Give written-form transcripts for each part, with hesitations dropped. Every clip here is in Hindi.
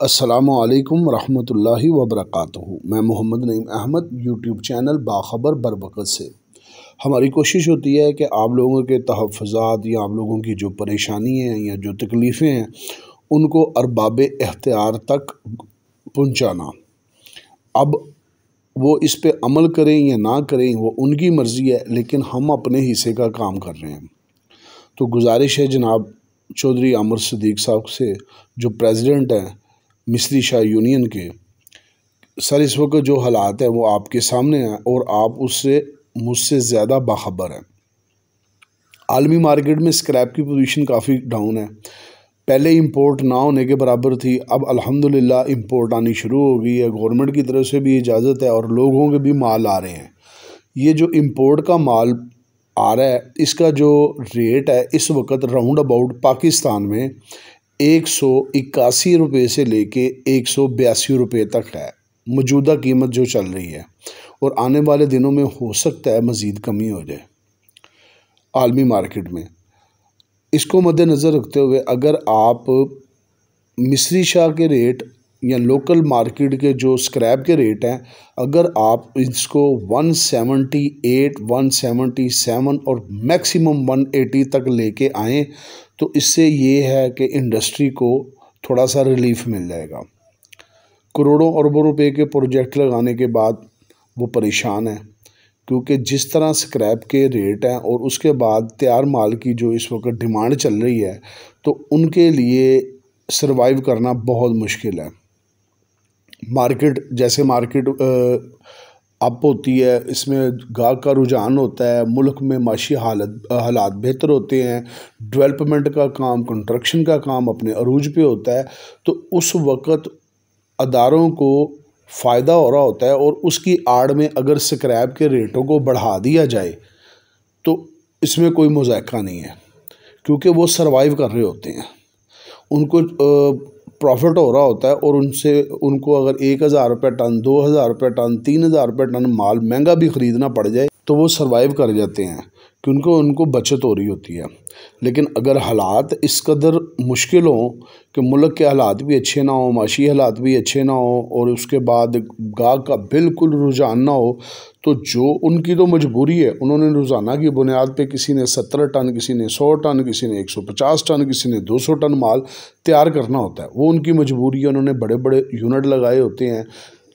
अस्सलामुअलैकुम रहमतुल्लाहि व बरकातुहू। मैं मोहम्मद नईम अहमद यूट्यूब चैनल बाखबर बरवक़्त से। हमारी कोशिश होती है कि आप लोगों के तहफ़्फ़ुज़ात या आप लोगों की जो परेशानी हैं या जो तकलीफ़ें हैं उनको अरबाब इख्तियार तक पहुँचाना। अब वो इस पे अमल करें या ना करें वो उनकी मर्ज़ी है, लेकिन हम अपने हिस्से का काम कर रहे हैं। तो गुजारिश है जनाब चौधरी आमिर सिद्दीक़ साहब से, जो प्रेसिडेंट हैं मिस्री शाह यूनियन के, सर इस वक्त जो हालात है वो आपके सामने हैं और आप उससे मुझसे ज़्यादा बाखबर हैं। आलमी मार्केट में स्क्रैप की पोजीशन काफ़ी डाउन है। पहले इंपोर्ट ना होने के बराबर थी, अब अल्हम्दुलिल्लाह इंपोर्ट आनी शुरू हो गई है। गवर्नमेंट की तरफ से भी इजाज़त है और लोगों के भी माल आ रहे हैं। ये जो इंपोर्ट का माल आ रहा है इसका जो रेट है इस वक्त राउंड अबाउट पाकिस्तान में 181 रुपये से लेके 182 रुपये तक है मौजूदा कीमत जो चल रही है, और आने वाले दिनों में हो सकता है मज़ीद कमी हो जाए आलमी मार्केट में। इसको मद्देनज़र रखते हुए अगर आप मिस्री शाह के रेट या लोकल मार्केट के जो स्क्रैप के रेट हैं, अगर आप इसको 178, 177 और मैक्सिमम 180 तक लेके आएँ तो इससे ये है कि इंडस्ट्री को थोड़ा सा रिलीफ मिल जाएगा। करोड़ों अरबों रुपए के प्रोजेक्ट लगाने के बाद वो परेशान है, क्योंकि जिस तरह स्क्रैप के रेट हैं और उसके बाद तैयार माल की जो इस वक्त डिमांड चल रही है, तो उनके लिए सरवाइव करना बहुत मुश्किल है। मार्केट जैसे मार्केट अप होती है, इसमें गाहक का रुझान होता है, मुल्क में माशी हालात बेहतर होते हैं, डेवलपमेंट का काम, कंस्ट्रक्शन का काम अपने अरूज पे होता है, तो उस वक़्त अदारों को फ़ायदा हो रहा होता है और उसकी आड़ में अगर स्क्रैप के रेटों को बढ़ा दिया जाए तो इसमें कोई मुज़ायका नहीं है, क्योंकि वो सरवाइव कर रहे होते हैं। उनको प्रॉफिट हो रहा होता है और उनको अगर 1000 रुपये टन, 2000 रुपये टन, 3000 रुपये टन माल महंगा भी ख़रीदना पड़ जाए तो वो सरवाइव कर जाते हैं, क्योंकि उनको बचत हो रही होती है। लेकिन अगर हालात इस कदर मुश्किल हों कि मुल्क के हालात भी अच्छे ना हों, माशी हालात भी अच्छे ना हों और उसके बाद गाहक का बिल्कुल रुझान ना हो, तो जो उनकी तो मजबूरी है, उन्होंने रोज़ाना की बुनियाद पे किसी ने 70 टन, किसी ने 100 टन, किसी ने 150 टन, किसी ने 200 टन माल तैयार करना होता है। वो उनकी मजबूरी है, उन्होंने बड़े बड़े यूनिट लगाए होते हैं,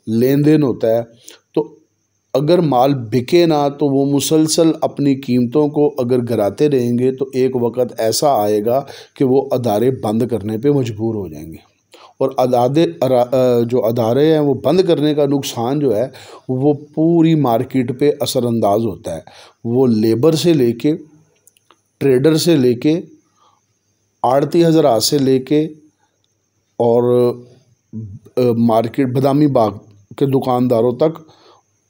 लेन देन होता है। तो अगर माल बिके ना तो वो मुसलसल अपनी कीमतों को अगर गिराते रहेंगे तो एक वक्त ऐसा आएगा कि वो अदारे बंद करने पे मजबूर हो जाएंगे। और जो अदारे हैं वो बंद करने का नुकसान जो है वो पूरी मार्केट पे असरअंदाज होता है। वो लेबर से लेके, ट्रेडर से लेके, आड़ती हज़रात से लेके और मार्केट बादामी बाग के दुकानदारों तक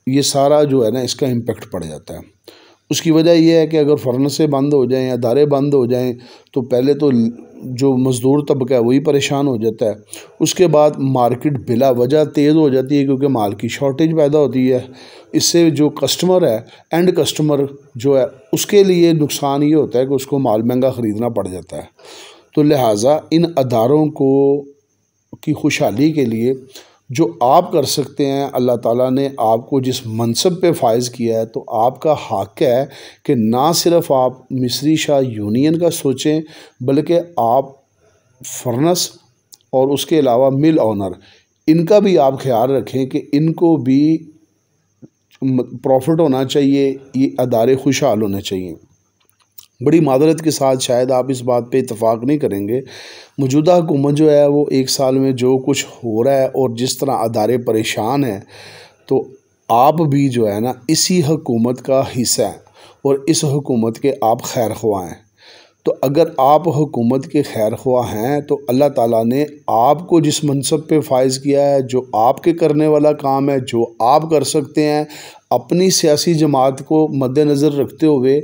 ये सारा जो है ना इसका इम्पेक्ट पड़ जाता है। उसकी वजह यह है कि अगर फर्नेसें बंद हो जाएं, अदारे बंद हो जाएं, तो पहले तो जो मज़दूर तबका है वही परेशान हो जाता है। उसके बाद मार्केट बिला वजह तेज़ हो जाती है, क्योंकि माल की शॉर्टेज पैदा होती है। इससे जो कस्टमर है, एंड कस्टमर जो है, उसके लिए नुकसान ये होता है कि उसको माल महंगा ख़रीदना पड़ जाता है। तो लिहाजा इन अदारों को की खुशहाली के लिए जो आप कर सकते हैं, अल्लाह ताला ने आपको जिस मनसब पे फायज़ किया है, तो आपका हक़ है कि ना सिर्फ़ आप मिस्री शाह यूनियन का सोचें, बल्कि आप फर्नेस और उसके अलावा मिल ऑनर, इनका भी आप ख्याल रखें कि इनको भी प्रॉफिट होना चाहिए, ये अदारे खुशहाल होने चाहिए। बड़ी मादरत के साथ शायद आप इस बात पे इत्तफ़ाक़ नहीं करेंगे, मौजूदा हुकूमत जो है वो 1 साल में जो कुछ हो रहा है और जिस तरह अदारे परेशान हैं, तो आप भी जो है ना इसी हुकूमत का हिस्सा हैं और इस हुकूमत के आप खैर ख्वाह हैं। तो अगर आप हुकूमत के खैर ख्वाह हैं तो अल्लाह ताला ने आपको जिस मनसब पे फायज़ किया है, जो आपके करने वाला काम है, जो आप कर सकते हैं, अपनी सियासी जमात को मद्देनज़र रखते हुए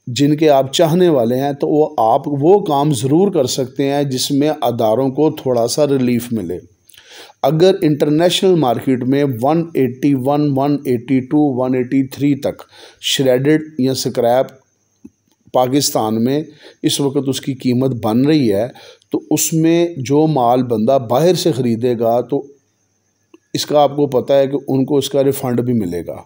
जिनके आप चाहने वाले हैं, तो वो आप वो काम ज़रूर कर सकते हैं जिसमें अदारों को थोड़ा सा रिलीफ़ मिले। अगर इंटरनेशनल मार्केट में 181, 182, 183 तक श्रेडेड या स्क्रैप पाकिस्तान में इस वक्त उसकी कीमत बन रही है, तो उसमें जो माल बंदा बाहर से ख़रीदेगा तो इसका आपको पता है कि उनको इसका रिफ़ंड भी मिलेगा,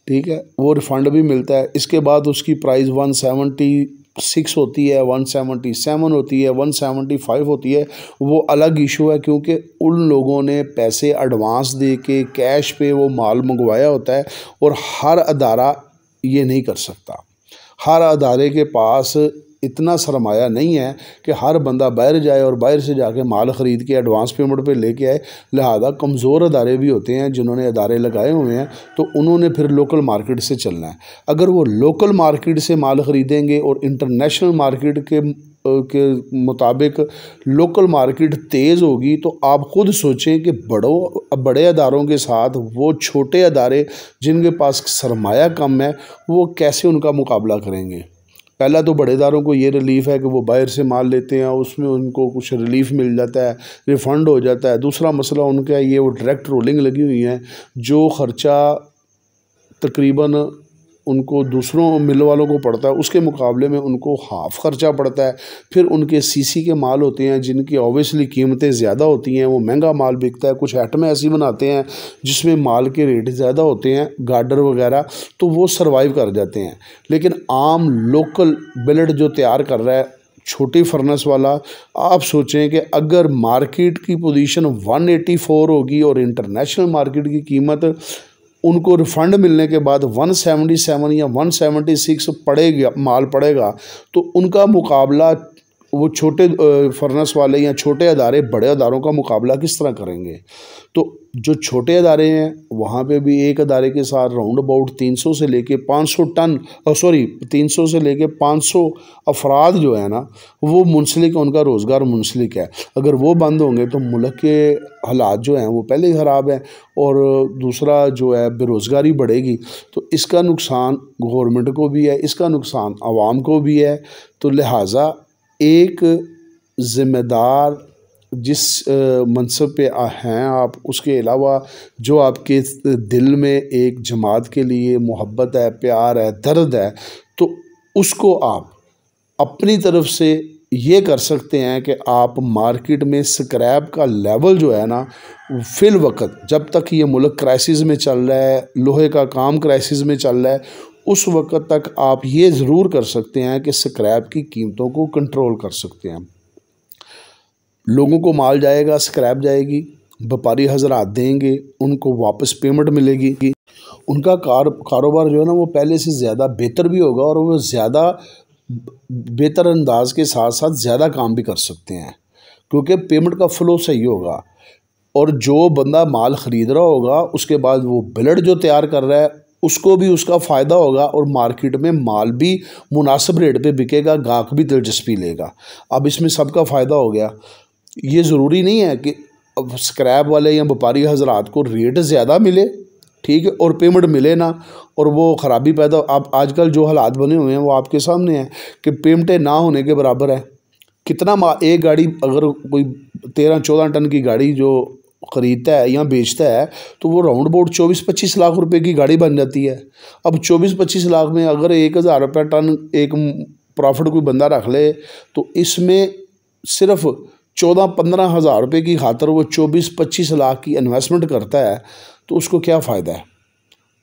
ठीक है, वो रिफ़ंड भी मिलता है। इसके बाद उसकी प्राइस 176 होती है, 177 होती है, 175 होती है, वो अलग इशू है, क्योंकि उन लोगों ने पैसे एडवांस दे के कैश पे वो माल मंगवाया होता है और हर अदारा ये नहीं कर सकता। हर अदारे के पास इतना सरमाया नहीं है कि हर बंदा बाहर जाए और बाहर से जाके माल ख़रीद के एडवांस पेमेंट पे लेके आए। लिहाजा कमज़ोर अदारे भी होते हैं जिन्होंने अदारे लगाए हुए हैं, तो उन्होंने फिर लोकल मार्केट से चलना है। अगर वो लोकल मार्केट से माल ख़रीदेंगे और इंटरनेशनल मार्केट के मुताबिक लोकल मार्केट तेज़ होगी, तो आप ख़ुद सोचें कि बड़े अदारों के साथ वो छोटे अदारे जिनके पास सरमाया कम है वो कैसे उनका मुकाबला करेंगे। पहला तो बड़े इदारों को ये रिलीफ़ है कि वो बाहर से माल लेते हैं, उसमें उनको कुछ रिलीफ़ मिल जाता है, रिफ़ंड हो जाता है। दूसरा मसला उनका ये वो डायरेक्ट रोलिंग लगी हुई है, जो ख़र्चा तकरीबन उनको दूसरों मिल वालों को पड़ता है उसके मुकाबले में उनको हाफ़ ख़र्चा पड़ता है। फिर उनके सीसी के माल होते हैं जिनकी ऑब्वियसली कीमतें ज़्यादा होती हैं, वो महंगा माल बिकता है। कुछ आइटमें ऐसी बनाते हैं जिसमें माल के रेट ज़्यादा होते हैं, गार्डर वगैरह, तो वो सर्वाइव कर जाते हैं। लेकिन आम लोकल बिल्ड जो तैयार कर रहा है छोटी फर्नेस वाला, आप सोचें कि अगर मार्केट की पोजीशन 184 होगी और इंटरनेशनल मार्केट की कीमत उनको रिफ़ंड मिलने के बाद 177 या 176 पड़ेगा, माल पड़ेगा, तो उनका मुकाबला वो छोटे फर्नेस वाले या छोटे अदारे बड़े अदारों का मुकाबला किस तरह करेंगे। तो जो छोटे अदारे हैं वहाँ पे भी एक अदारे के साथ राउंड अबाउट 300 से लेके 500 टन 300 से लेके 500 अफराद जो है ना वो मुंसलिक, उनका रोज़गार मुंसलिक है। अगर वो बंद होंगे तो मुल्क के हालात जो हैं वो पहले ही ख़राब हैं, और दूसरा जो है बेरोज़गारी बढ़ेगी। तो इसका नुकसान गवर्नमेंट को भी है, इसका नुकसान आवाम को भी है। तो लिहाजा एक ज़िम्मेदार जिस मनसब पे हैं आप, उसके अलावा जो आपके दिल में एक जमात के लिए मोहब्बत है, प्यार है, दर्द है, तो उसको आप अपनी तरफ से ये कर सकते हैं कि आप मार्केट में स्क्रैप का लेवल जो है ना, फिल वक्त जब तक ये मुल्क क्राइसिस में चल रहा है, लोहे का काम क्राइसिस में चल रहा है, उस वक्त तक आप ये ज़रूर कर सकते हैं कि स्क्रैप की कीमतों को कंट्रोल कर सकते हैं। लोगों को माल जाएगा, स्क्रैप जाएगी, व्यापारी हज़रात देंगे, उनको वापस पेमेंट मिलेगी, उनका कारोबार जो है ना वो पहले से ज़्यादा बेहतर भी होगा और वो ज़्यादा बेहतर अंदाज के साथ साथ ज़्यादा काम भी कर सकते हैं, क्योंकि पेमेंट का फ़्लो सही होगा। और जो बंदा माल ख़रीद रहा होगा उसके बाद वो बिल्ड जो तैयार कर रहा है उसको भी उसका फ़ायदा होगा, और मार्केट में माल भी मुनासिब रेट पे बिकेगा, गाहक भी दिलचस्पी लेगा। अब इसमें सबका फ़ायदा हो गया। ये ज़रूरी नहीं है कि अब स्क्रैप वाले या व्यापारी हज़रात को रेट ज़्यादा मिले, ठीक है, और पेमेंट मिले ना, और वो ख़राबी पैदा। आप आजकल जो हालात बने हुए हैं वो आपके सामने हैं कि पेमेंटें ना होने के बराबर है। कितना एक गाड़ी अगर कोई 13-14 टन की गाड़ी जो ख़रीदता है या बेचता है तो वो राउंड अबाउट 24-25 लाख रुपए की गाड़ी बन जाती है। अब 24-25 लाख में अगर 1000 रुपये टन एक प्रॉफिट कोई बंदा रख ले, तो इसमें सिर्फ 14-15 हज़ार रुपये की खातर वो 24-25 लाख की इन्वेस्टमेंट करता है, तो उसको क्या फ़ायदा है।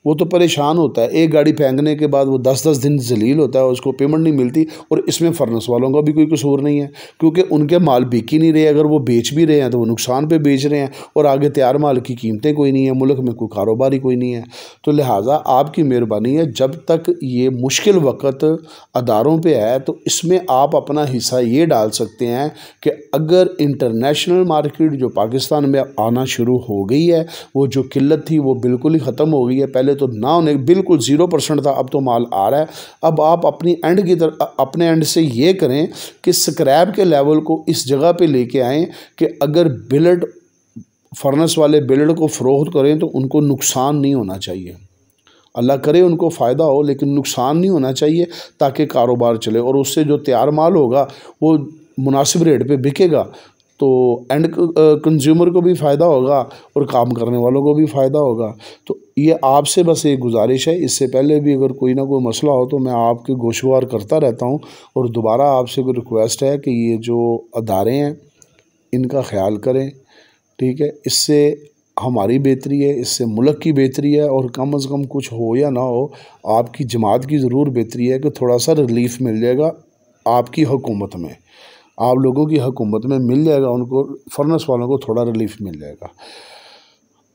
वो तो परेशान होता है। एक गाड़ी फेंकने के बाद वो 10-10 दिन जलील होता है, उसको पेमेंट नहीं मिलती। और इसमें फर्नेस वालों का भी कोई कसूर नहीं है, क्योंकि उनके माल बिक ही नहीं रहे। अगर वो बेच भी रहे हैं तो वो नुकसान पे बेच रहे हैं, और आगे तैयार माल की कीमतें कोई नहीं है, मुल्क में कोई कारोबार ही कोई नहीं है। तो लिहाजा आपकी मेहरबानी है, जब तक ये मुश्किल वक्त अदारों पर है तो इसमें आप अपना हिस्सा ये डाल सकते हैं कि अगर इंटरनेशनल मार्केट जो पाकिस्तान में आना शुरू हो गई है, वो जो किल्लत थी वो बिल्कुल ही ख़त्म हो गई है। पहले तो ना होने बिल्कुल 0% था, अब तो माल आ रहा है। अब आप अपनी एंड की तरफ अपने एंड से ये करें कि स्क्रैप के लेवल को इस जगह पे लेके आएँ कि अगर बिल्ड फर्नेस वाले बिल्ड को फ़रोख्त करें तो उनको नुकसान नहीं होना चाहिए। अल्लाह करे उनको फ़ायदा हो, लेकिन नुकसान नहीं होना चाहिए, ताकि कारोबार चले और उससे जो तैयार माल होगा वो मुनासिब रेट पे बिकेगा, तो एंड कंज्यूमर को भी फ़ायदा होगा और काम करने वालों को भी फ़ायदा होगा। तो ये आपसे बस एक गुजारिश है, इससे पहले भी अगर कोई ना कोई मसला हो तो मैं आपके गोशवार करता रहता हूँ। और दोबारा आपसे कोई रिक्वेस्ट है कि ये जो अदारे हैं इनका ख्याल करें, ठीक है। इससे हमारी बेहतरी है, इससे मुल्क की बेहतरी है, और कम से कम कुछ हो या ना हो आपकी जमात की ज़रूर बेहतरी है कि थोड़ा सा रिलीफ मिल जाएगा आपकी हुकूमत में, आप लोगों की हुकूमत में मिल जाएगा, उनको फर्नेस वालों को थोड़ा रिलीफ मिल जाएगा।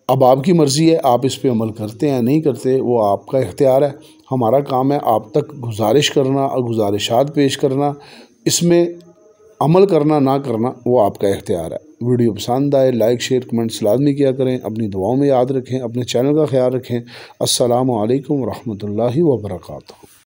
अब आपकी मर्ज़ी है, आप इस पे अमल करते हैं नहीं करते, वो आपका इख्तियार है। हमारा काम है आप तक गुजारिश करना और गुजारिशात पेश करना, इसमें अमल करना ना करना वो आपका इख्तियार है। वीडियो पसंद आए लाइक शेयर कमेंट्स लाजमी किया करें, अपनी दुआओं में याद रखें, अपने चैनल का ख्याल रखें। अस्सलामु अलैकुम रहमतुल्लाहि व बरकातहू।